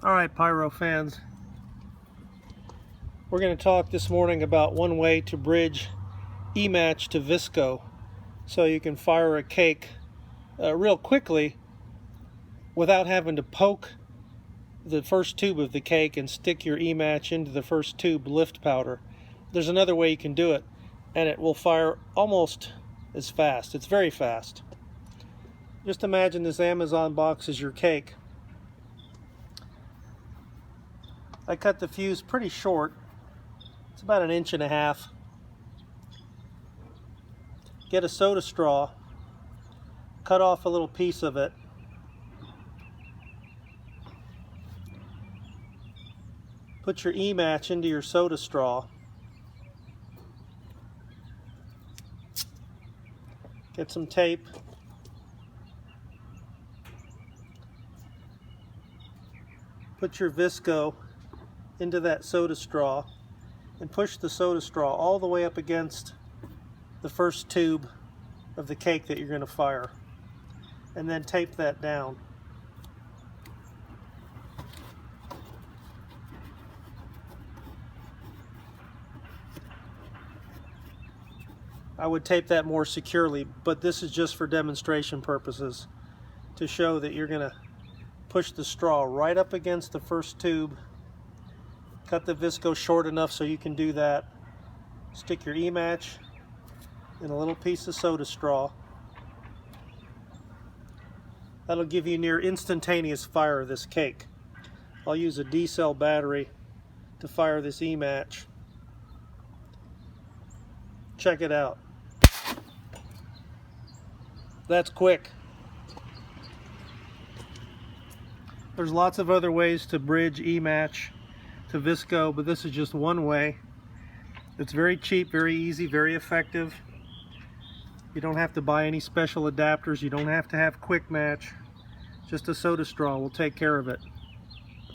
Alright, pyro fans, we're going to talk this morning about one way to bridge Ematch to visco so you can fire a cake real quickly without having to poke the first tube of the cake and stick your Ematch into the first tube lift powder. There's another way you can do it, and it will fire almost as fast. It's very fast. Just imagine this Amazon box is your cake. I cut the fuse pretty short. It's about 1.5 inches. Get a soda straw, cut off a little piece of it, put your Ematch into your soda straw, get some tape, put your visco into that soda straw and push the soda straw all the way up against the first tube of the cake that you're going to fire, and then tape that down. I would tape that more securely, but this is just for demonstration purposes to show that you're going to push the straw right up against the first tube. Cut the visco short enough so you can do that. Stick your Ematch in a little piece of soda straw. That'll give you near instantaneous fire of this cake. I'll use a D-cell battery to fire this Ematch. Check it out. That's quick. There's lots of other ways to bridge Ematch to visco, but this is just one way. It's very cheap, very easy, very effective. You don't have to buy any special adapters. You don't have to have quick match. Just a soda straw will take care of it.